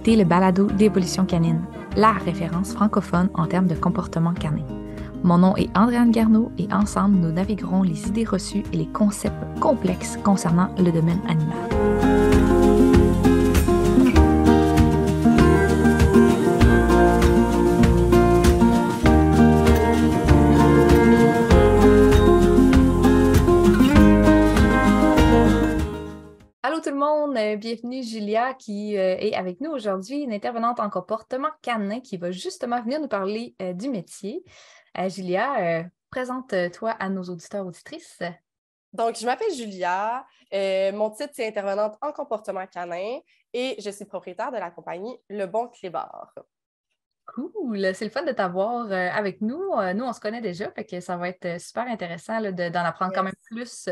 écoutez le balado d'Évolution canine, la référence francophone en termes de comportement canin. Mon nom est Andréane Garneau et ensemble, nous naviguerons les idées reçues et les concepts complexes concernant le domaine animal. Allô tout le monde, bienvenue Julia qui est avec nous aujourd'hui, une intervenante en comportement canin qui va justement venir nous parler du métier. Julia, présente-toi à nos auditeurs auditrices. Donc, je m'appelle Julia, mon titre c'est intervenante en comportement canin et je suis propriétaire de la compagnie Le Bon Clébard. Cool, c'est le fun de t'avoir avec nous. Nous, on se connaît déjà, fait que ça va être super intéressant là, d'en apprendre quand même plus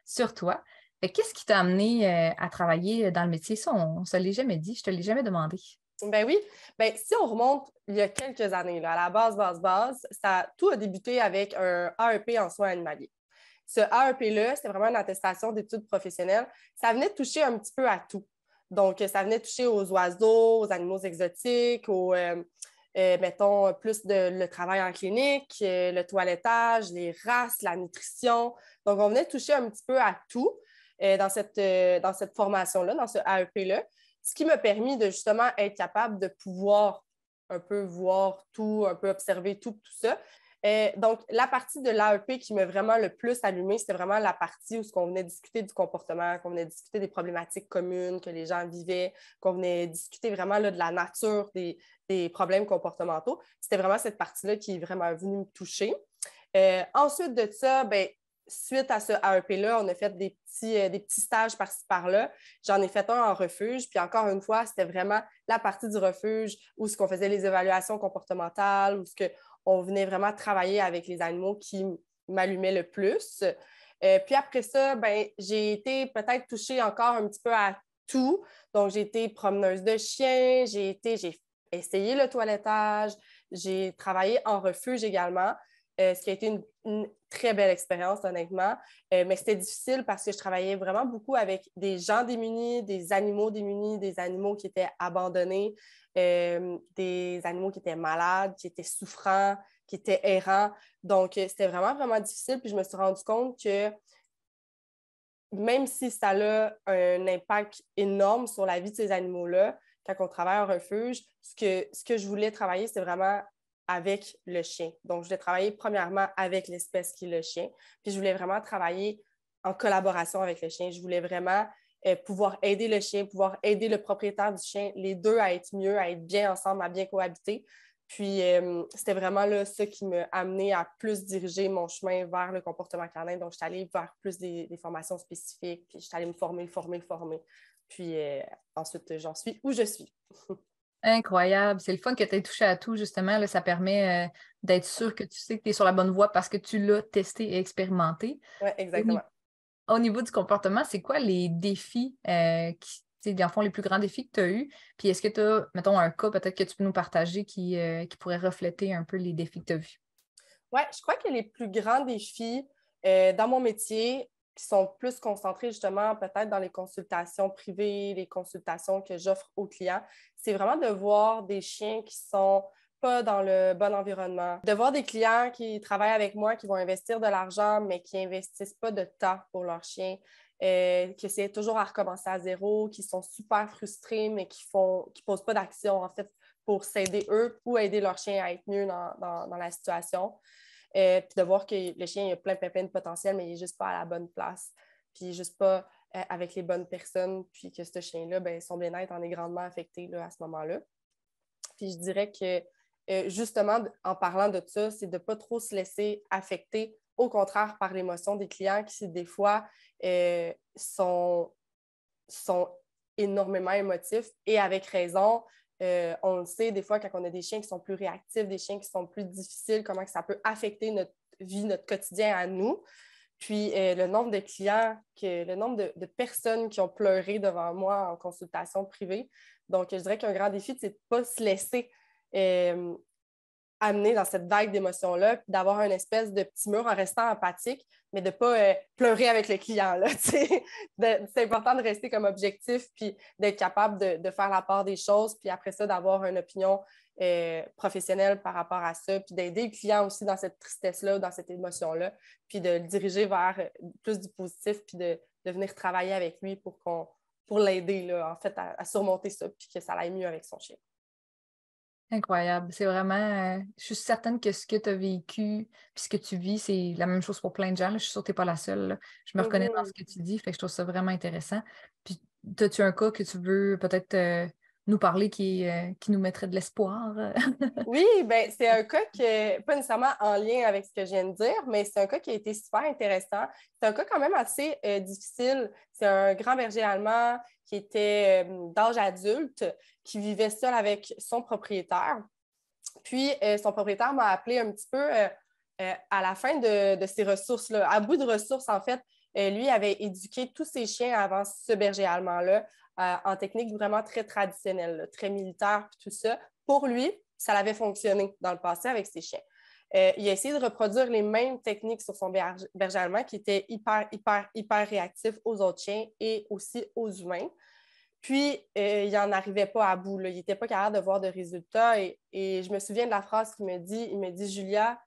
sur toi. Qu'est-ce qui t'a amené à travailler dans le métier? Ça, on ne se l'est jamais dit, je ne te l'ai jamais demandé. Ben oui, si on remonte il y a quelques années, là, à la base, tout a débuté avec un AEP en soins animaliers. Ce AEP-là, c'était vraiment une attestation d'études professionnelles. Ça venait toucher un petit peu à tout. Donc, ça venait toucher aux oiseaux, aux animaux exotiques, mettons, plus le travail en clinique, le toilettage, les races, la nutrition. Donc, on venait toucher un petit peu à tout dans cette formation-là, dans ce AEP-là, ce qui m'a permis de justement être capable de pouvoir un peu voir tout, un peu observer tout ça. Donc, la partie de l'AEP qui m'a vraiment le plus allumée, c'était vraiment la partie où on venait discuter du comportement, qu'on venait discuter des problématiques communes que les gens vivaient, qu'on venait discuter vraiment là, de la nature des problèmes comportementaux. C'était vraiment cette partie-là qui est vraiment venue me toucher. Ensuite de ça, suite à ce AEP-là, on a fait des petits stages par-ci, par-là. J'en ai fait un en refuge. Puis encore une fois, c'était vraiment la partie du refuge où on faisait les évaluations comportementales, où on venait vraiment travailler avec les animaux qui m'allumaient le plus. Puis après ça, j'ai été peut-être touchée encore un petit peu à tout. Donc, j'ai été promeneuse de chiens, j'ai essayé le toilettage, j'ai travaillé en refuge également. Ce qui a été une très belle expérience, honnêtement. Mais c'était difficile parce que je travaillais vraiment beaucoup avec des gens démunis, des animaux démunis, des animaux qui étaient abandonnés, des animaux qui étaient malades, qui étaient souffrants, qui étaient errants. Donc, c'était vraiment, vraiment difficile. Puis je me suis rendu compte que même si ça a un impact énorme sur la vie de ces animaux-là, quand on travaille en refuge, ce que je voulais travailler, c'est vraiment avec le chien. Donc, je voulais travailler premièrement avec l'espèce qui est le chien. Puis, je voulais vraiment travailler en collaboration avec le chien. Je voulais vraiment pouvoir aider le chien, pouvoir aider le propriétaire du chien, les deux à être mieux, à être bien ensemble, à bien cohabiter. Puis, c'était vraiment là, ça qui m'a amené à plus diriger mon chemin vers le comportement canin. Donc, je suis allée vers plus des formations spécifiques, puis je suis allée me former. Puis, ensuite, j'en suis où je suis. Incroyable. C'est le fun que tu aies touché à tout, justement. Là, ça permet d'être sûr que tu sais que tu es sur la bonne voie parce que tu l'as testé et expérimenté. Oui, exactement. Au niveau du comportement, c'est quoi les défis dans le fond, les plus grands défis que tu as eus? Puis est-ce que tu as, mettons, un cas peut-être que tu peux nous partager qui pourrait refléter un peu les défis que tu as vus? Oui, je crois que les plus grands défis dans mon métier, qui sont plus concentrés justement peut-être dans les consultations privées, les consultations que j'offre aux clients, c'est vraiment de voir des chiens qui sont pas dans le bon environnement, de voir des clients qui travaillent avec moi, qui vont investir de l'argent, mais qui n'investissent pas de temps pour leurs chiens, qui essaient toujours à recommencer à zéro, qui sont super frustrés, mais qui posent pas d'action, en fait, pour s'aider eux ou aider leur chien à être mieux dans la situation. Puis de voir que le chien il a plein de potentiel, mais il n'est juste pas à la bonne place. Puis il n'est juste pas avec les bonnes personnes. Puis que ce chien-là, son bien-être en est grandement affecté là, à ce moment-là. Puis je dirais que justement, en parlant de ça, c'est de ne pas trop se laisser affecter, au contraire, par l'émotion des clients qui, des fois, sont énormément émotifs et avec raison. On le sait, des fois, quand on a des chiens qui sont plus réactifs, des chiens qui sont plus difficiles, comment que ça peut affecter notre vie, notre quotidien à nous. Puis le nombre de clients, le nombre de personnes qui ont pleuré devant moi en consultation privée. Donc, je dirais qu'un grand défi, c'est de ne pas se laisser amener dans cette vague d'émotions-là, puis d'avoir une espèce de petit mur en restant empathique, mais de ne pas pleurer avec le client. Là, c'est important de rester comme objectif, puis d'être capable de faire la part des choses, puis après ça, d'avoir une opinion professionnelle par rapport à ça, puis d'aider le client aussi dans cette tristesse-là, dans cette émotion-là, puis de le diriger vers plus du positif, puis de venir travailler avec lui pour l'aider, là, en fait, à surmonter ça, puis que ça aille mieux avec son chien. Incroyable. C'est vraiment. Je suis certaine que ce que tu as vécu puis ce que tu vis, c'est la même chose pour plein de gens. Là. Je suis sûre que tu n'es pas la seule. Là. Je me reconnais dans ce que tu dis, fait que je trouve ça vraiment intéressant. Puis, as-tu un cas que tu veux peut-être nous parler qui nous mettrait de l'espoir? Oui, ben c'est un cas qui n'est pas nécessairement en lien avec ce que je viens de dire, mais c'est un cas qui a été super intéressant. C'est un cas quand même assez difficile. C'est un grand berger allemand qui était d'âge adulte, qui vivait seul avec son propriétaire. Puis, son propriétaire m'a appelé un petit peu à la fin de ses ressources, là, à bout de ressources, en fait. Lui avait éduqué tous ses chiens avant ce berger allemand-là en technique vraiment très traditionnelle, là, très militaire, puis tout ça. Pour lui, ça avait fonctionné dans le passé avec ses chiens. Il a essayé de reproduire les mêmes techniques sur son berger allemand qui était hyper réactif aux autres chiens et aussi aux humains. Puis, il n'en arrivait pas à bout. Là. Il n'était pas capable de voir de résultats. Et je me souviens de la phrase qu'il me dit. Il me dit, Julia,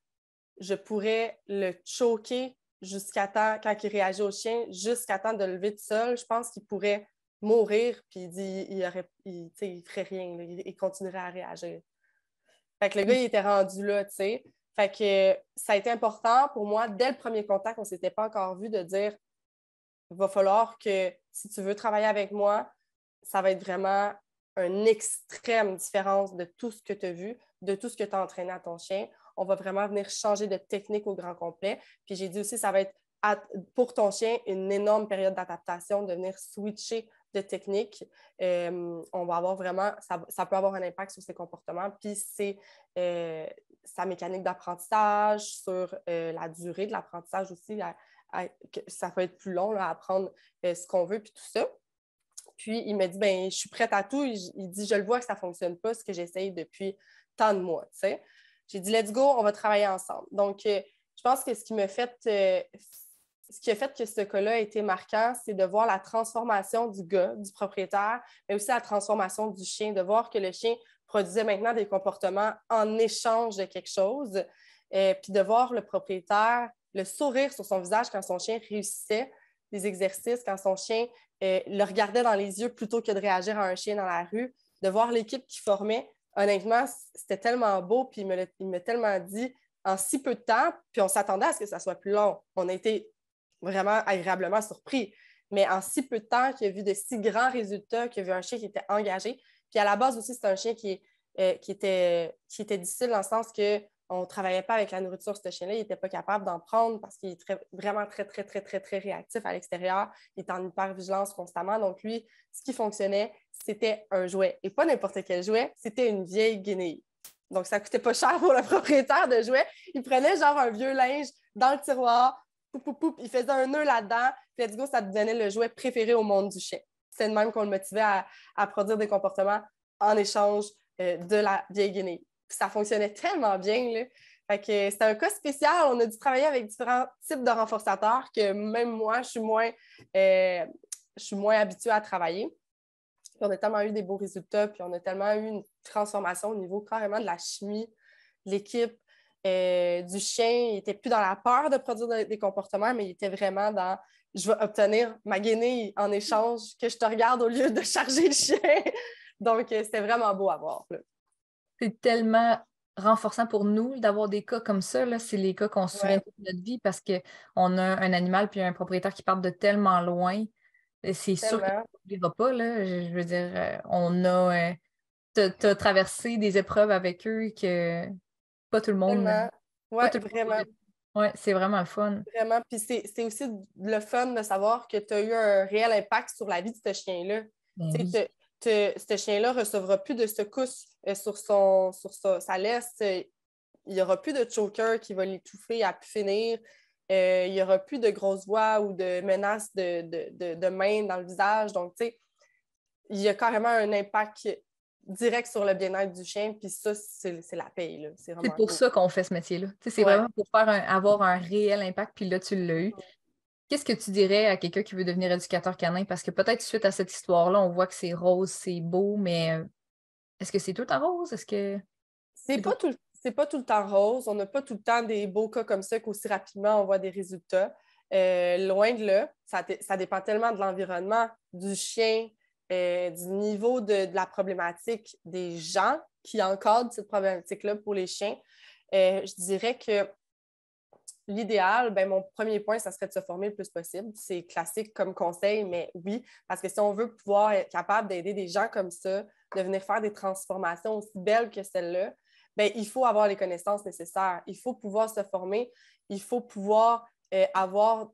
je pourrais le choquer jusqu'à temps, quand il réagit au chien, jusqu'à temps de le lever tout seul. Je pense qu'il pourrait mourir. Puis, il dit, il ferait rien. Là. Il continuerait à réagir. Fait que le gars, il était rendu là, tu sais. Fait que ça a été important pour moi, dès le premier contact, on ne s'était pas encore vu, de dire, il va falloir que, si tu veux travailler avec moi, ça va être vraiment une extrême différence de tout ce que tu as vu, de tout ce que tu as entraîné à ton chien. On va vraiment venir changer de technique au grand complet. Puis j'ai dit aussi, ça va être pour ton chien une énorme période d'adaptation, de venir switcher de technique. On va avoir vraiment, ça peut avoir un impact sur ses comportements. Puis c'est sa mécanique d'apprentissage, sur la durée de l'apprentissage aussi. Ça peut être plus long là, à apprendre ce qu'on veut, puis tout ça. Puis, il m'a dit, ben, je suis prête à tout. Il dit, je le vois que ça ne fonctionne pas, ce que j'essaye depuis tant de mois. Tu sais. J'ai dit, let's go, on va travailler ensemble. Donc, je pense que ce qui a fait que ce cas-là a été marquant, c'est de voir la transformation du gars, du propriétaire, mais aussi la transformation du chien, de voir que le chien produisait maintenant des comportements en échange de quelque chose, puis de voir le propriétaire, le sourire sur son visage quand son chien réussissait des exercices, quand son chien le regardait dans les yeux plutôt que de réagir à un chien dans la rue, de voir l'équipe qui formait. Honnêtement, c'était tellement beau, puis il m'a tellement dit en si peu de temps, puis on s'attendait à ce que ça soit plus long. On a été vraiment agréablement surpris. Mais en si peu de temps, qu'il a vu de si grands résultats, qu'il a vu un chien qui était engagé. Puis à la base aussi, c'est un chien qui était difficile dans le sens que on ne travaillait pas avec la nourriture, ce chien-là. Il n'était pas capable d'en prendre parce qu'il est vraiment très, très, très, très, très réactif à l'extérieur. Il est en hyper-vigilance constamment. Donc, lui, ce qui fonctionnait, c'était un jouet. Et pas n'importe quel jouet, c'était une vieille guenille. Donc, ça ne coûtait pas cher pour le propriétaire de jouet. Il prenait genre un vieux linge dans le tiroir, il faisait un nœud là-dedans, puis let's go, ça devenait le jouet préféré au monde du chien. C'est de même qu'on le motivait à produire des comportements en échange de la vieille guenille. Puis ça fonctionnait tellement bien, là. Fait que c'était un cas spécial. On a dû travailler avec différents types de renforçateurs que même moi, je suis moins habituée à travailler. Puis on a tellement eu des beaux résultats, puis on a tellement eu une transformation au niveau carrément de la chimie, de l'équipe, du chien. Il n'était plus dans la peur de produire des comportements, mais il était vraiment dans « je vais obtenir ma guenille en échange que je te regarde au lieu de charger le chien ». Donc, c'était vraiment beau à voir, là. C'est tellement renforçant pour nous d'avoir des cas comme ça. Là. C'est les cas qu'on se souvient Ouais. toute notre vie parce qu'on a un animal puis un propriétaire qui partent de tellement loin. C'est sûr qu'on Tellement. n'oubliera pas. Là. Je veux dire, on a. T'as traversé des épreuves avec eux que pas tout le monde. Tellement. Pas Ouais, tout le vraiment. monde. Ouais, c'est vraiment le fun. Vraiment. Puis c'est aussi le fun de savoir que tu as eu un réel impact sur la vie de ce chien-là. Ben Tu oui. sais, ce chien-là ne recevra plus de secousses sur sa laisse. Il n'y aura plus de choker qui va l'étouffer à pu finir. Il n'y aura plus de grosses voix ou de menaces de main dans le visage. Donc, tu sais, il y a carrément un impact direct sur le bien-être du chien, puis ça, c'est la paye, là. C'est C'est vraiment pour cool. ça qu'on fait ce métier-là. C'est vraiment pour avoir un réel impact, puis là, tu l'as eu. Qu'est-ce que tu dirais à quelqu'un qui veut devenir éducateur canin? Parce que peut-être suite à cette histoire-là, on voit que c'est rose, c'est beau, mais est-ce que c'est tout en rose? Est-ce que C'est pas tout, c'est pas tout le temps rose. On n'a pas tout le temps des beaux cas comme ça qu'aussi rapidement on voit des résultats. Loin de là, ça dépend tellement de l'environnement, du chien, du niveau de la problématique des gens qui encadrent cette problématique-là pour les chiens. Je dirais que l'idéal, ben, mon premier point, ça serait de se former le plus possible. C'est classique comme conseil, mais oui, parce que si on veut pouvoir être capable d'aider des gens comme ça, de venir faire des transformations aussi belles que celle-là, ben, il faut avoir les connaissances nécessaires. Il faut pouvoir se former. Il faut pouvoir avoir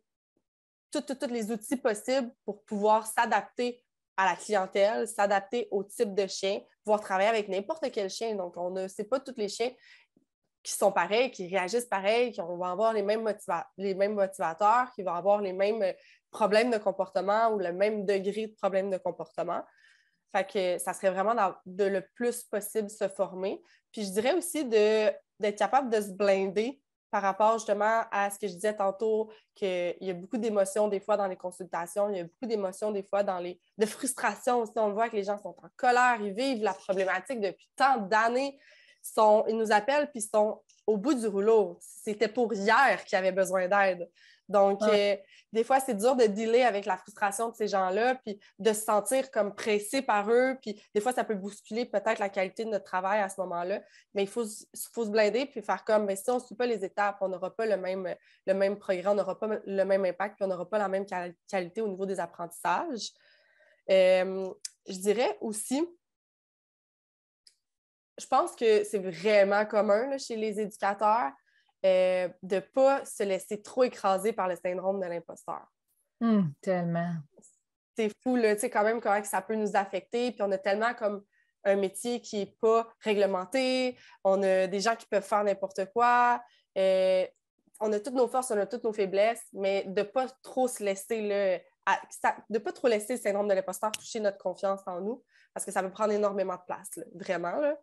tous les outils possibles pour pouvoir s'adapter à la clientèle, s'adapter au type de chien, pouvoir travailler avec n'importe quel chien. Donc, c'est pas tous les chiens qui sont pareils, qui réagissent pareil, qui vont avoir les mêmes motivateurs, qui vont avoir les mêmes problèmes de comportement ou le même degré de problème de comportement. Fait que ça serait vraiment de le plus possible se former. Puis je dirais aussi d'être capable de se blinder par rapport justement à ce que je disais tantôt, qu'il y a beaucoup d'émotions des fois dans les consultations, il y a beaucoup d'émotions des fois de frustration aussi. On le voit que les gens sont en colère, ils vivent la problématique depuis tant d'années. Ils nous appellent puis ils sont au bout du rouleau. C'était pour hier qu'ils avaient besoin d'aide. Donc, des fois, c'est dur de dealer avec la frustration de ces gens-là, puis de se sentir comme pressé par eux, puis des fois, ça peut bousculer peut-être la qualité de notre travail à ce moment-là, mais il faut se blinder puis faire comme, mais si on ne suit pas les étapes, on n'aura pas le même progrès, on n'aura pas le même impact, puis on n'aura pas la même qualité au niveau des apprentissages. Je dirais aussi, je pense que c'est vraiment commun là, chez les éducateurs de ne pas se laisser trop écraser par le syndrome de l'imposteur. Tellement. C'est fou, là, tu sais, quand même, comment ça peut nous affecter. Puis on a tellement comme un métier qui n'est pas réglementé. On a des gens qui peuvent faire n'importe quoi. On a toutes nos forces, on a toutes nos faiblesses, mais de ne pas trop se laisser, là, de pas trop laisser le syndrome de l'imposteur toucher notre confiance en nous, parce que ça peut prendre énormément de place, là, vraiment. Là.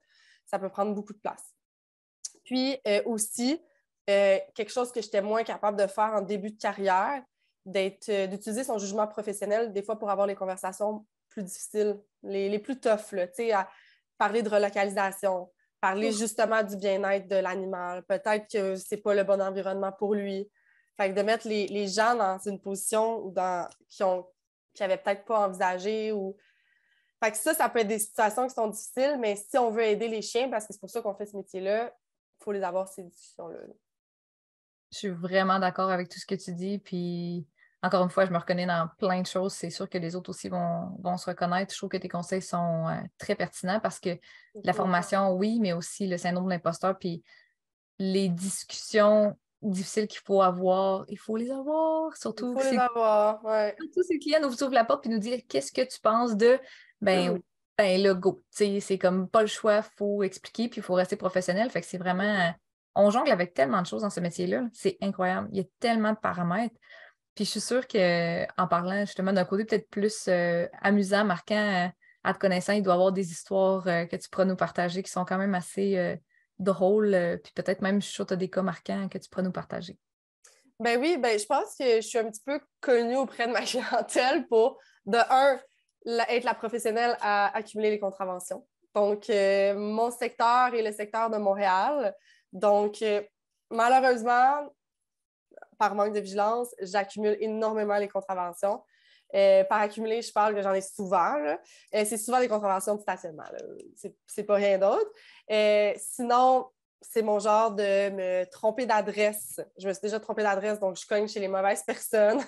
Ça peut prendre beaucoup de place. Puis aussi, quelque chose que j'étais moins capable de faire en début de carrière, d'utiliser son jugement professionnel des fois pour avoir les conversations plus difficiles, les plus tough, là, à parler de relocalisation, parler justement du bien-être de l'animal. Peut-être que c'est pas le bon environnement pour lui. Fait que de mettre les gens dans une position qui n'avaient peut-être pas envisagé ou... Fait que ça peut être des situations qui sont difficiles, mais si on veut aider les chiens, parce que c'est pour ça qu'on fait ce métier-là, il faut les avoir, ces discussions-là. Je suis vraiment d'accord avec tout ce que tu dis. Puis, encore une fois, je me reconnais dans plein de choses. C'est sûr que les autres aussi vont se reconnaître. Je trouve que tes conseils sont très pertinents parce que la formation, oui, mais aussi le syndrome de l'imposteur. Puis, les discussions difficiles qu'il faut avoir, il faut les avoir. Surtout il faut les avoir, ouais. Surtout si le client nous ouvre la porte et nous dit qu'est-ce que tu penses de ben là, go. C'est comme pas le choix, il faut expliquer, puis il faut rester professionnel. Fait que c'est vraiment. On jongle avec tellement de choses dans ce métier-là. C'est incroyable. Il y a tellement de paramètres. Puis je suis sûre qu'en parlant justement d'un côté peut-être plus amusant, marquant, à te connaissant, il doit y avoir des histoires que tu pourras nous partager qui sont quand même assez drôles. Puis peut-être même, je suis sûre que tu as des cas marquants que tu pourras nous partager. Ben oui, ben je pense que je suis un petit peu connue auprès de ma clientèle pour, de un, être la professionnelle à accumuler les contraventions. Donc, mon secteur est le secteur de Montréal. Donc, malheureusement, par manque de vigilance, j'accumule énormément les contraventions. Par accumuler, je parle que j'en ai souvent. C'est souvent des contraventions de stationnement. C'est pas rien d'autre. Sinon, c'est mon genre de me tromper d'adresse. Je me suis déjà trompée d'adresse, donc je cogne chez les mauvaises personnes.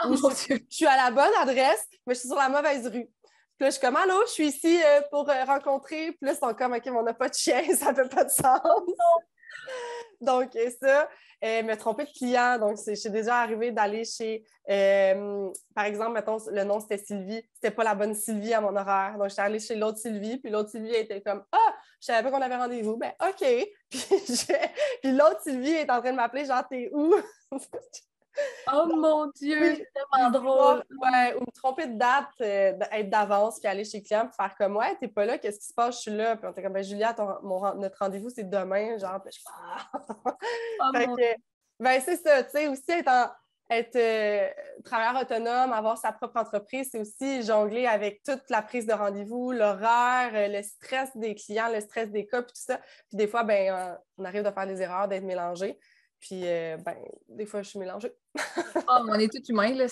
Ou je suis à la bonne adresse, mais je suis sur la mauvaise rue. Puis là, je suis comme, allô, je suis ici pour rencontrer. Puis là, ils sont comme, OK, mais on n'a pas de chien, ça ne fait pas de sens. Donc, ça, me tromper de client. Donc, c'est déjà arrivé d'aller chez, par exemple, mettons, le nom c'était Sylvie. C'était pas la bonne Sylvie à mon horaire. Donc, j'étais allée chez l'autre Sylvie, puis l'autre Sylvie était comme, ah, je savais pas qu'on avait rendez-vous. Ben, OK. Puis l'autre Sylvie est en train de m'appeler, genre, t'es où? Oh mon Dieu, Oui, c'est puis tellement drôle. ouais, ou me tromper de date, être d'avance, puis aller chez le client, puis faire comme, ouais, t'es pas là, qu'est-ce qui se passe, je suis là. Puis on était comme, ben, Julia, notre rendez-vous, c'est demain, genre, puis je fais, ah! Oh Fait mon que, ben, c'est ça, tu sais, aussi être travailleur autonome, avoir sa propre entreprise, c'est aussi jongler avec toute la prise de rendez-vous, l'horaire, le stress des clients, le stress des cas, puis tout ça. Puis des fois, ben, on arrive de faire des erreurs, d'être mélangé. Puis, ben, des fois, je suis mélangée. Oh, on est tous humains, là,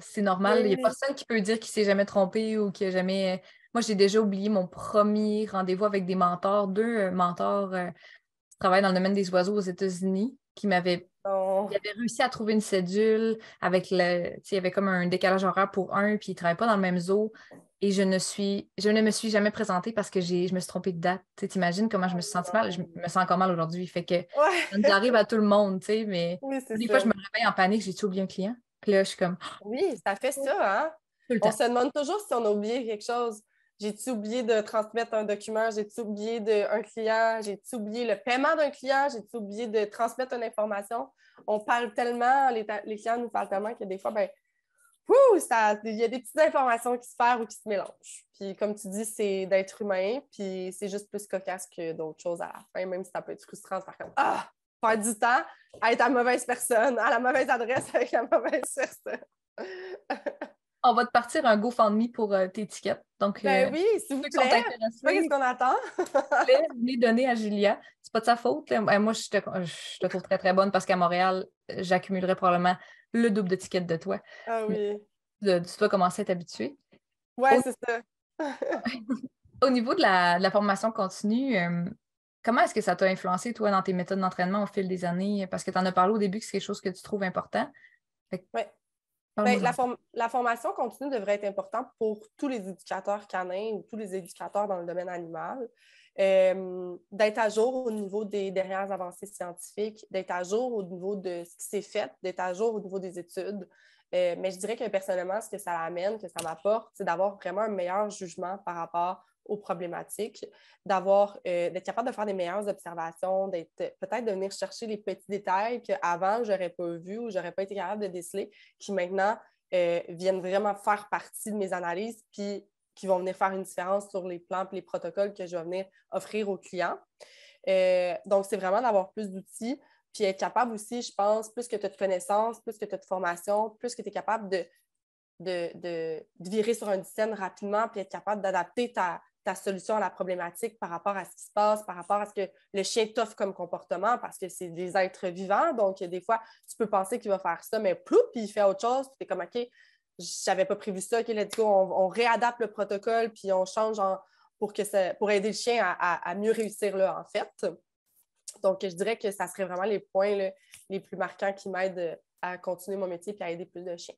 c'est normal. Mais Il n'y a oui. personne qui peut dire qu'il s'est jamais trompé ou qu'il a jamais. Moi, j'ai déjà oublié mon premier rendez-vous avec des mentors, deux mentors qui travaillent dans le domaine des oiseaux aux États-Unis, qui m'avaient Non. il avait réussi à trouver une cédule avec le. Tu sais, il y avait comme un décalage horaire pour un, puis il ne travaillait pas dans le même zoo. Et je ne me suis jamais présentée parce que je me suis trompée de date. Tu sais, t'imagines comment je me suis sentie mal? Je me sens encore mal aujourd'hui. Fait que ça nous Ouais, arrive à tout le monde, tu sais, mais oui, c'est des fois, je ça. me réveille en panique, j'ai-tu oublié un client? Puis là, je suis comme, Oui, ça fait oh, ça, hein? tout le On temps. se demande toujours si on a oublié quelque chose. J'ai-tu oublié de transmettre un document? J'ai-tu oublié un client? J'ai-tu oublié le paiement d'un client? J'ai-tu oublié de transmettre une information? On parle tellement, les clients nous parlent tellement que des fois, ben, il y a des petites informations qui se perdent ou qui se mélangent. Puis comme tu dis, c'est d'être humain, puis c'est juste plus cocasse que d'autres choses à la fin, même si ça peut être frustrant de faire comme ah, perdre du temps à être à la mauvaise personne, à la mauvaise adresse avec la mauvaise personne. On va te partir un GoFundMe pour tes tickets. Donc, Ben oui, s'il vous ceux qui sont plaît. Je sais pas qu'est-ce intéressés, qu'on attend. venez donner à Julia. C'est pas de sa faute, là. Moi, je te trouve très, très bonne parce qu'à Montréal, j'accumulerais probablement le double de tickets de toi. Ah Mais oui. tu dois commencer à t'habituer. Ouais, Au, c'est ça. au niveau de la formation continue, comment est-ce que ça t'a influencé, toi, dans tes méthodes d'entraînement au fil des années? Parce que tu en as parlé au début que c'est quelque chose que tu trouves important. Fait que Ouais. Ben, parle-moi la, en form- la formation continue devrait être importante pour tous les éducateurs canins ou tous les éducateurs dans le domaine animal. D'être à jour au niveau des dernières avancées scientifiques, d'être à jour au niveau de ce qui s'est fait, d'être à jour au niveau des études. Mais je dirais que personnellement, ce que ça amène, que ça m'apporte, c'est d'avoir vraiment un meilleur jugement par rapport aux problématiques, d'être capable de faire des meilleures observations, peut-être de venir chercher les petits détails qu'avant, je n'aurais pas vus ou je n'aurais pas été capable de déceler, qui maintenant viennent vraiment faire partie de mes analyses, puis qui vont venir faire une différence sur les plans et les protocoles que je vais venir offrir aux clients. Donc, c'est vraiment d'avoir plus d'outils, puis être capable aussi, je pense, plus que tu as de connaissances, plus que tu as de formation, plus que tu es capable de virer sur un dizaine rapidement, puis être capable d'adapter ta solution à la problématique par rapport à ce qui se passe, par rapport à ce que le chien t'offre comme comportement, parce que c'est des êtres vivants. Donc, des fois, tu peux penser qu'il va faire ça, mais ploup, puis il fait autre chose, puis tu es comme, OK, j'avais pas prévu ça, OK, let's go, on réadapte le protocole, puis on change pour aider le chien à mieux réussir là, en fait. Donc, je dirais que ça serait vraiment les points là, les plus marquants qui m'aident à continuer mon métier et à aider plus de chiens.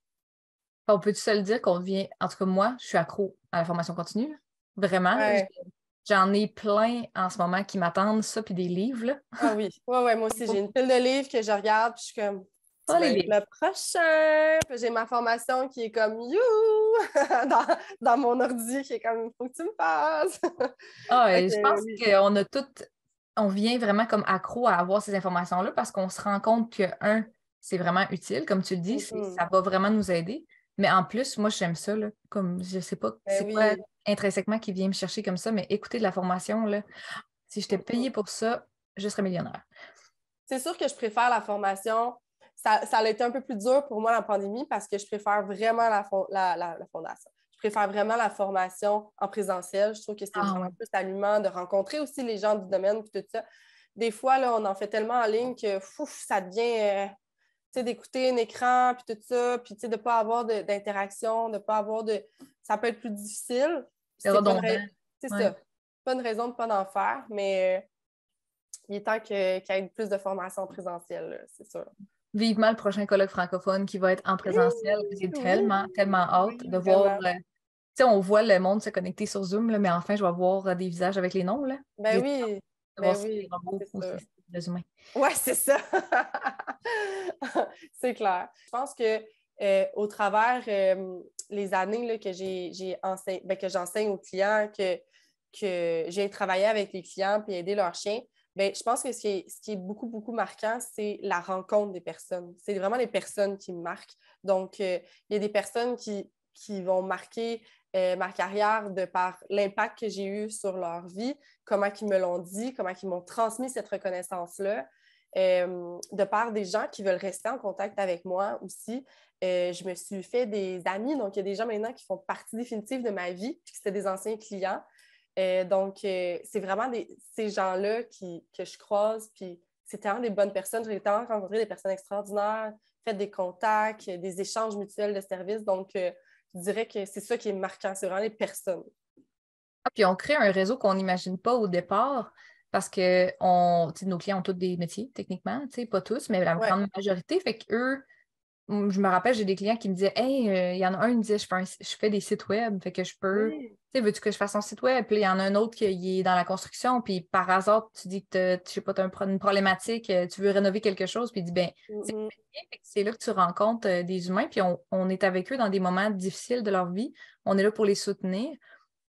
On peut-tu se le dire qu'on devient, en tout cas moi, je suis accro à la formation continue. Vraiment. Ouais. J'en ai plein en ce moment qui m'attendent, ça, puis des livres, là. Ah oui, ouais, moi aussi, j'ai une pile de livres que je regarde, puis je suis comme, tu Pas vas les être livres. le prochain. Puis j'ai ma formation qui est comme, you dans mon ordi, qui est comme, faut que tu me passes. Ah, Fait et je que, pense oui. qu'on a toutes, on vient vraiment comme accro à avoir ces informations-là parce qu'on se rend compte que, un, c'est vraiment utile, comme tu le dis, Mhm. ça va vraiment nous aider. Mais en plus, moi, j'aime ça, là, comme je sais pas Ben c'est quoi oui. intrinsèquement qui vient me chercher comme ça, mais écouter de la formation, là, si j'étais Mhm. payée pour ça, je serais millionnaire. C'est sûr que je préfère la formation. Ça a été un peu plus dur pour moi la pandémie parce que je préfère vraiment la fondation. Je préfère vraiment la formation en présentiel. Je trouve que c'est Ah vraiment ouais. plus allumant de rencontrer aussi les gens du domaine et tout ça. Des fois, là, on en fait tellement en ligne que ça devient d'écouter un écran puis tout ça, puis de ne pas avoir d'interaction, de pas avoir de. Ça peut être plus difficile. C'est C'est pas redondant. c'est Ouais. ça. Pas une raison de ne pas en faire, mais il est temps qu'il y ait plus de formation présentielle, là, c'est sûr. Vivement le prochain colloque francophone qui va être en Oui, présentiel. J'ai oui, tellement, tellement hâte oui, de voir. vraiment. Tu sais, on voit le monde se connecter sur Zoom, là, mais enfin, je vais voir des visages avec les noms. Là. Ben J'ai hâte oui, de voir ben si c'est des oui, robots c'est ou si sûr. c'est des humains. Ouais, c'est ça. C'est clair. Je pense que au travers les années là, que que j'enseigne aux clients, que j'ai travaillé avec les clients puis aider leurs chiens, Bien, je pense que ce qui est beaucoup, beaucoup marquant, c'est la rencontre des personnes. C'est vraiment les personnes qui me marquent. Donc, il y a des personnes qui vont marquer ma carrière de par l'impact que j'ai eu sur leur vie, comment ils me l'ont dit, comment ils m'ont transmis cette reconnaissance-là, de par des gens qui veulent rester en contact avec moi aussi. Je me suis fait des amis, donc il y a des gens maintenant qui font partie définitive de ma vie, puis c'était des anciens clients. Donc, c'est vraiment ces gens-là que je croise, puis c'est tellement des bonnes personnes. J'ai tellement rencontré des personnes extraordinaires, fait des contacts, des échanges mutuels de services. Donc, je dirais que c'est ça qui est marquant, c'est vraiment les personnes. Ah, puis on crée un réseau qu'on n'imagine pas au départ parce que nos clients ont tous des métiers, techniquement, pas tous, mais la Ouais. grande majorité. Fait qu'eux, je me rappelle, j'ai des clients qui me disaient Hey, il y en a un qui me disait je fais des sites web, fait que je peux. Oui. Tu sais, veux-tu que je fasse un site web? Puis il y en a un autre qui est dans la construction, puis par hasard, tu dis que je sais pas, tu as une problématique, tu veux rénover quelque chose, puis il dit ben, c'est Mhm. fait que c'est là que tu rencontres des humains, puis on est avec eux dans des moments difficiles de leur vie. On est là pour les soutenir.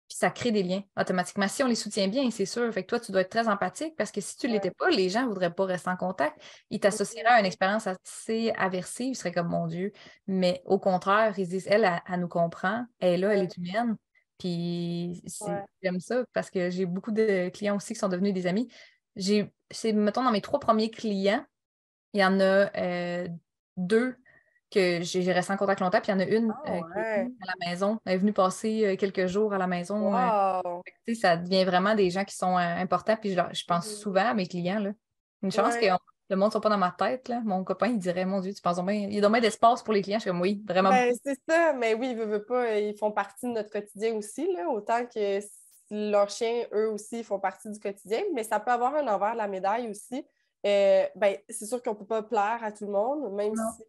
Puis ça crée des liens automatiquement. Si on les soutient bien, c'est sûr. Fait que toi, tu dois être très empathique parce que si tu ne l'étais Ouais. pas, les gens ne voudraient pas rester en contact. Ils t'associeraient à une expérience assez aversive. Ils seraient comme mon Dieu. Mais au contraire, ils se disent, elle nous comprend. Elle est là, elle Ouais. est humaine. Puis Ouais. j'aime ça parce que j'ai beaucoup de clients aussi qui sont devenus des amis. Mettons, dans mes 3 premiers clients, il y en a deux que j'ai resté en contact longtemps, puis il y en a une Ah qui est ouais. venue à la maison. Elle est venue passer quelques jours à la maison. Wow. Tu sais, ça devient vraiment des gens qui sont importants, puis je pense Mhm. souvent à mes clients. Là. Une chance que Ouais. le monde ne soit pas dans ma tête. Là. Mon copain, il dirait, mon Dieu, tu penses bien, il y a dommage d'espace pour les clients. Je suis comme, oui, vraiment Ben, beaucoup. c'est ça, mais oui, veut pas, ils font partie de notre quotidien aussi, là, autant que leurs chiens, eux aussi, font partie du quotidien, mais ça peut avoir un envers de la médaille aussi. Ben, c'est sûr qu'on ne peut pas plaire à tout le monde, même Non. si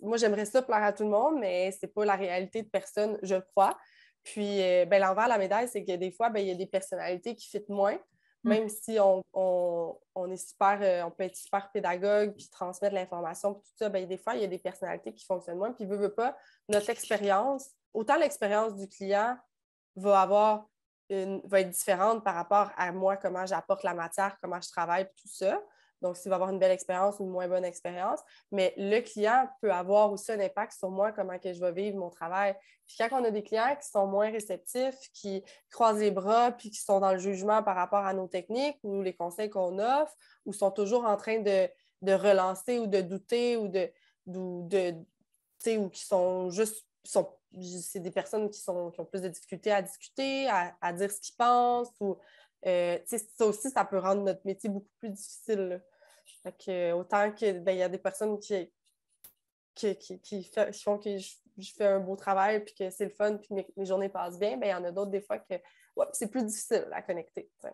moi, j'aimerais ça plaire à tout le monde, mais ce n'est pas la réalité de personne, je crois. Puis, ben, l'envers de la médaille, c'est que des fois, ben, il y a des personnalités qui fitent moins, Mm. même si on est super, on peut être super pédagogue puis transmettre l'information, puis tout ça, ben, des fois, il y a des personnalités qui fonctionnent moins. Puis, veut pas, notre expérience, autant l'expérience du client va être différente par rapport à moi, comment j'apporte la matière, comment je travaille, puis tout ça. Donc, s'il va avoir une belle expérience ou une moins bonne expérience, mais le client peut avoir aussi un impact sur moi, comment que je vais vivre mon travail. Puis quand on a des clients qui sont moins réceptifs, qui croisent les bras, puis qui sont dans le jugement par rapport à nos techniques ou les conseils qu'on offre, ou sont toujours en train de relancer ou de douter ou qui sont juste c'est des personnes qui ont plus de difficultés à discuter, à dire ce qu'ils pensent. Ou, ça aussi, ça peut rendre notre métier beaucoup plus difficile. Là. Fait que, autant qu'il y a des personnes qui font que je fais un beau travail puis que c'est le fun puis mes journées passent bien, ben, il y en a d'autres des fois que c'est plus difficile à connecter. T'sais.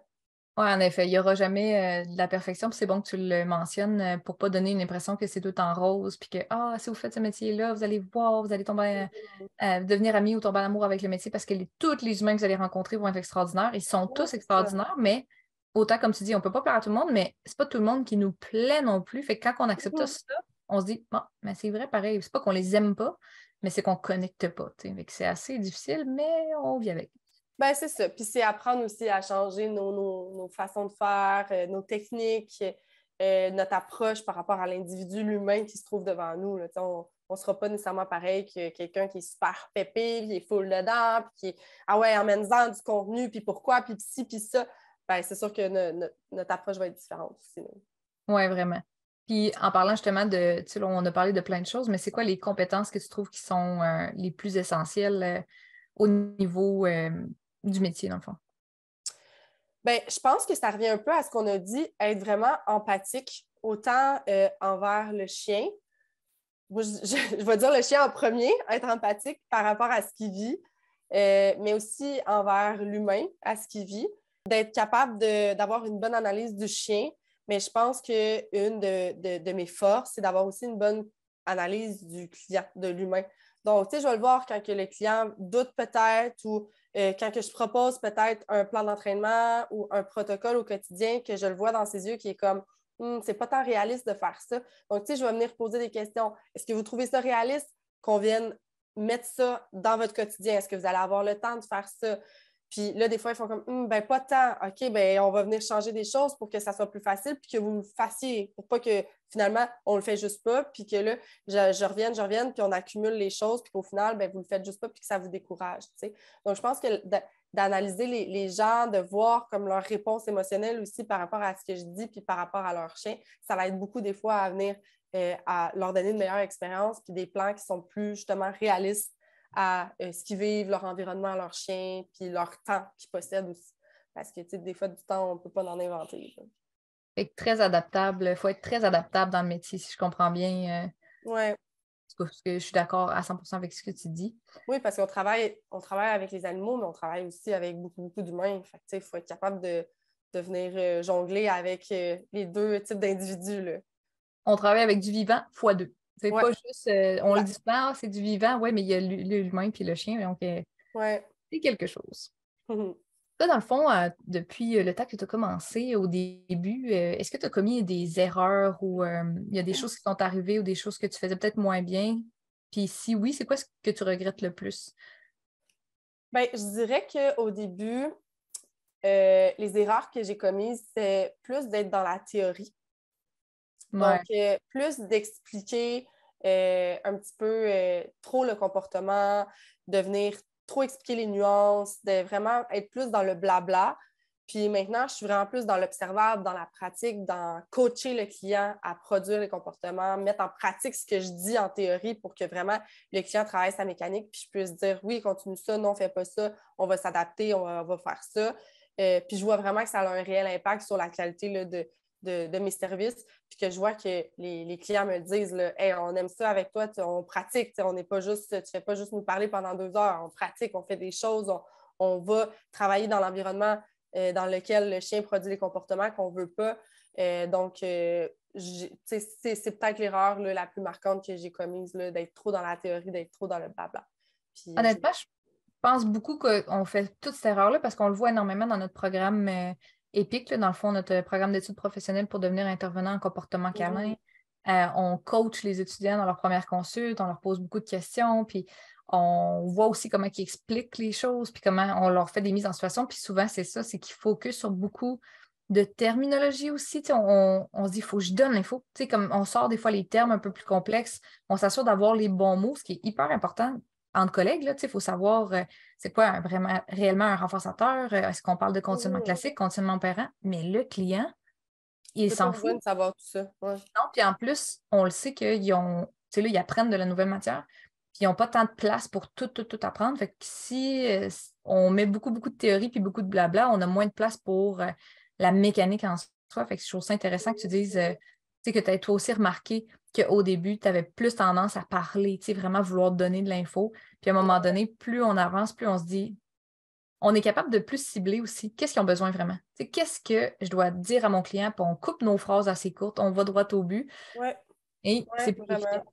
Oui, en effet, il n'y aura jamais de la perfection, puis c'est bon que tu le mentionnes pour ne pas donner une impression que c'est tout en rose, puis que si vous faites ce métier-là, vous allez voir, vous allez tomber devenir amis ou tomber en amour avec le métier parce que tous les humains que vous allez rencontrer vont être extraordinaires. Ils sont Ouais, tous c'est ça. extraordinaires, mais autant comme tu dis, on ne peut pas plaire à tout le monde, mais c'est pas tout le monde qui nous plaît non plus. Fait que quand on accepte ça, on se dit, bon, mais c'est vrai, pareil, c'est pas qu'on les aime pas, mais c'est qu'on ne connecte pas. Fait que c'est assez difficile, mais on vit avec. Ben, c'est ça. Puis c'est apprendre aussi à changer nos façons de faire, nos techniques, notre approche par rapport à l'individu, l'humain qui se trouve devant nous. Là. On ne sera pas nécessairement pareil que quelqu'un qui est super pépé, puis qui est full dedans, puis qui est ah ouais, emmène-en du contenu, puis pourquoi, puis ci, puis ça. Ben, c'est sûr que notre approche va être différente aussi. Oui, vraiment. Puis en parlant justement tu sais, là, on a parlé de plein de choses, mais c'est quoi les compétences que tu trouves qui sont les plus essentielles au niveau du métier, dans le fond? Bien, je pense que ça revient un peu à ce qu'on a dit, être vraiment empathique, autant envers le chien. Moi, je vais dire le chien en premier, être empathique par rapport à ce qu'il vit, mais aussi envers l'humain, à ce qu'il vit, d'être capable d'avoir une bonne analyse du chien. Mais je pense qu'une de mes forces, c'est d'avoir aussi une bonne analyse du client, de l'humain. Donc, tu sais, je vais le voir quand que le client doute peut-être ou quand que je propose peut-être un plan d'entraînement ou un protocole au quotidien, que je le vois dans ses yeux qui est comme c'est pas tant réaliste de faire ça. Donc, tu sais, je vais venir poser des questions. Est-ce que vous trouvez ça réaliste qu'on vienne mettre ça dans votre quotidien? Est-ce que vous allez avoir le temps de faire ça? Puis là, des fois, ils font comme, ben pas tant. OK, ben on va venir changer des choses pour que ça soit plus facile, puis que vous le fassiez, pour pas que finalement, on le fait juste pas, puis que là, je revienne, puis on accumule les choses, puis qu'au final, ben vous le faites juste pas, puis que ça vous décourage, tu sais. Donc, je pense que d'analyser les gens, de voir comme leur réponse émotionnelle aussi par rapport à ce que je dis, puis par rapport à leur chien, ça va être beaucoup des fois à venir à leur donner une meilleure expérience, puis des plans qui sont plus justement réalistes à ce qu'ils vivent, leur environnement, leur chien, puis leur temps qu'ils possèdent aussi. Parce que, tu sais, des fois, du temps, on ne peut pas en inventer. Fait que très adaptable. Il faut être très adaptable dans le métier, si je comprends bien. Oui. Parce que je suis d'accord à 100% avec ce que tu dis. Oui, parce qu'on travaille avec les animaux, mais on travaille aussi avec beaucoup, beaucoup d'humains. Fait que, tu sais, il faut être capable de venir jongler avec les deux types d'individus, là. On travaille avec du vivant fois deux. C'est Ouais. pas juste, on le dit souvent, ah, c'est du vivant, oui, mais il y a l'humain puis le chien, donc Ouais. c'est quelque chose. Toi, dans le fond, depuis le temps que tu as commencé, au début, est-ce que tu as commis des erreurs ou il y a des choses qui sont arrivées ou des choses que tu faisais peut-être moins bien? Puis si oui, c'est quoi ce que tu regrettes le plus? Bien, je dirais qu'au début, les erreurs que j'ai commises, c'est plus d'être dans la théorie. Ouais. Donc, plus d'expliquer un petit peu trop le comportement, de venir trop expliquer les nuances, de vraiment être plus dans le blabla. Puis maintenant, je suis vraiment plus dans l'observable, dans la pratique, dans coacher le client à produire les comportements, mettre en pratique ce que je dis en théorie pour que vraiment le client travaille sa mécanique, puis je puisse dire oui, continue ça, non, fais pas ça, on va s'adapter, on va faire ça. Puis je vois vraiment que ça a un réel impact sur la qualité là, de mes services, puis que je vois que les clients me disent là, hey, on aime ça avec toi, on pratique, on n'est pas juste, tu ne fais pas juste nous parler pendant 2 heures, on pratique, on fait des choses, on va travailler dans l'environnement dans lequel le chien produit les comportements qu'on ne veut pas. Donc, c'est peut-être l'erreur là, la plus marquante que j'ai commise, là, d'être trop dans la théorie, d'être trop dans le blabla. Puis, Honnêtement, je pense beaucoup qu'on fait toute cette erreur-là parce qu'on le voit énormément dans notre programme EPIC, là, dans le fond, notre programme d'études professionnelles pour devenir intervenant en comportement câlin. On coach les étudiants dans leur première consulte, on leur pose beaucoup de questions, puis on voit aussi comment ils expliquent les choses, puis comment on leur fait des mises en situation. Puis souvent, c'est ça, c'est qu'ils focusent sur beaucoup de terminologie aussi. On se dit, il faut que je donne l'info. Comme on sort des fois les termes un peu plus complexes, on s'assure d'avoir les bons mots, ce qui est hyper important entre collègues. Il faut savoir c'est quoi vraiment réellement un renforçateur. Est-ce qu'on parle de conditionnement classique, conditionnement opérant? Mais le client, il c'est pas s'en besoin fout. de savoir tout ça. Ouais. Non, puis en plus, on le sait qu'ils ont, tu sais, là, ils apprennent de la nouvelle matière, puis ils n'ont pas tant de place pour tout apprendre. Fait que si on met beaucoup, beaucoup de théorie puis beaucoup de blabla, on a moins de place pour la mécanique en soi. Fait que je trouve ça intéressant que tu dises, tu sais, que tu as toi aussi remarqué qu'au début, tu avais plus tendance à parler, tu sais, vraiment vouloir donner de l'info. Puis à un moment donné, plus on avance, plus on se dit, on est capable de plus cibler aussi. Qu'est-ce qu'ils ont besoin vraiment? Tu sais, qu'est-ce que je dois dire à mon client? Puis on coupe nos phrases assez courtes, on va droit au but. Ouais, Et ouais, c'est plus efficace. vraiment.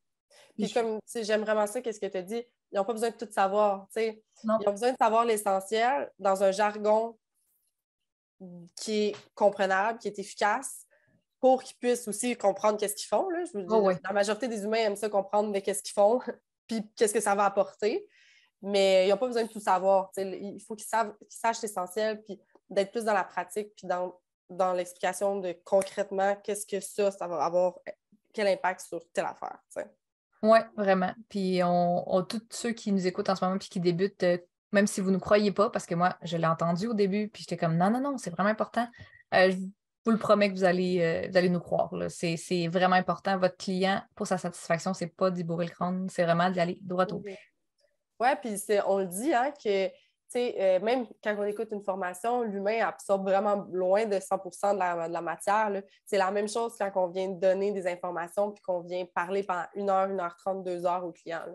Puis comme, tu sais, j'aime vraiment ça, qu'est-ce que tu as dit. Ils n'ont pas besoin de tout savoir, tu sais. Non. Ils ont besoin de savoir l'essentiel dans un jargon qui est comprenable, qui est efficace, pour qu'ils puissent aussi comprendre qu'est-ce qu'ils font. Là. Je veux dire, Oh, ouais. la majorité des humains aiment ça comprendre qu'est-ce qu'ils font, puis qu'est-ce que ça va apporter. Mais ils n'ont pas besoin de tout savoir. Tu sais. Il faut qu'ils sachent l'essentiel, puis d'être plus dans la pratique, puis dans l'explication de concrètement qu'est-ce que ça va avoir, quel impact sur telle affaire. Tu sais. Oui, vraiment. Puis tous ceux qui nous écoutent en ce moment puis qui débutent, même si vous ne croyez pas, parce que moi, je l'ai entendu au début, puis j'étais comme non, non, non, c'est vraiment important. Je vous le promets que vous allez nous croire. Là. C'est vraiment important. Votre client, pour sa satisfaction, c'est pas d'y bourrer le crâne, c'est vraiment d'y aller droit au but. Oui, puis on le dit, hein, que même quand on écoute une formation, l'humain absorbe vraiment loin de 100% de la matière. C'est la même chose quand on vient donner des informations puis qu'on vient parler pendant 1 heure 30, 2 heures au client. Là.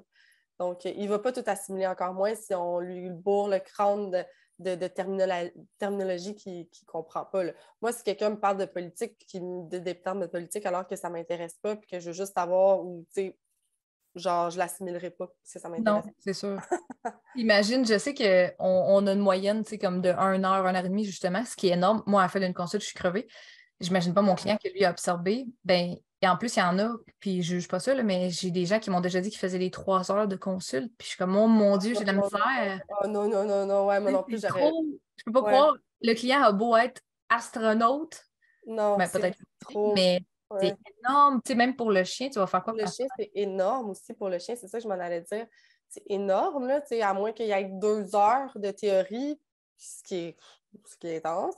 Donc, il ne va pas tout assimiler, encore moins si on lui bourre le crâne de terminologie qu'il ne comprend pas. Là. Moi, si quelqu'un me parle de politique, des termes de politique alors que ça ne m'intéresse pas puis que je veux juste savoir où, tu sais, genre, je ne l'assimilerai pas parce que ça Non, m'intéresse. c'est sûr. Imagine, je sais qu'on a une moyenne, tu sais, comme de 1 heure et demie, justement, ce qui est énorme. Moi, à la fin d'une consulte, je suis crevée. J'imagine pas mon client qui lui a absorbé. Ben, Et en plus, il y en a, puis je juge pas ça, là, mais j'ai des gens qui m'ont déjà dit qu'ils faisaient des 3 heures de consulte, puis je suis comme, oh mon Dieu, j'ai de la Non, misère. oh, non, non, non, non, ouais, moi non plus, C'est j'aurais. trop. Je peux pas Ouais, croire. Le client a beau être astronaute, non, ben c'est peut-être, trop. mais c'est Ouais. énorme. Tu sais, même pour le chien, tu vas faire Pour quoi? le chien, c'est énorme aussi pour le chien, c'est ça que je m'en allais dire. C'est énorme, là, tu sais, à moins qu'il y ait 2 heures de théorie, ce qui est intense.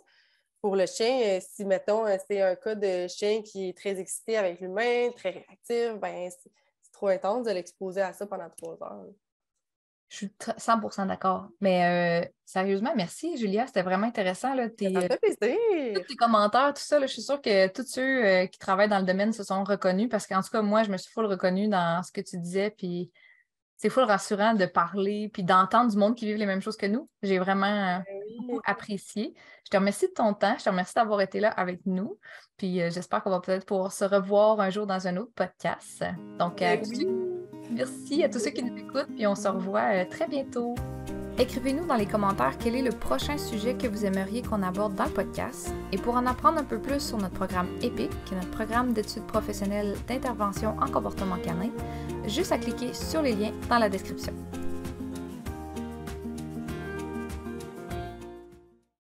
Pour le chien, si, mettons, c'est un cas de chien qui est très excité avec l'humain, très réactif, ben c'est trop intense de l'exposer à ça pendant 3 heures. Je suis 100% d'accord. Mais sérieusement, merci, Julia. C'était vraiment intéressant, là, Ça me fait tous plaisir! tes commentaires, tout ça. Là, je suis sûre que tous ceux qui travaillent dans le domaine se sont reconnus parce qu'en tout cas, moi, je me suis full reconnue dans ce que tu disais. Puis c'est full rassurant de parler puis d'entendre du monde qui vit les mêmes choses que nous. J'ai vraiment Ben beaucoup oui. apprécié. Je te remercie de ton temps. Je te remercie d'avoir été là avec nous. Puis j'espère qu'on va peut-être pouvoir se revoir un jour dans un autre podcast. Donc, Ben oui. merci à tous ceux qui nous écoutent. Puis on se revoit très bientôt. Écrivez-nous dans les commentaires quel est le prochain sujet que vous aimeriez qu'on aborde dans le podcast. Et pour en apprendre un peu plus sur notre programme EPIC, qui est notre programme d'études professionnelles d'intervention en comportement canin, juste à cliquer sur les liens dans la description.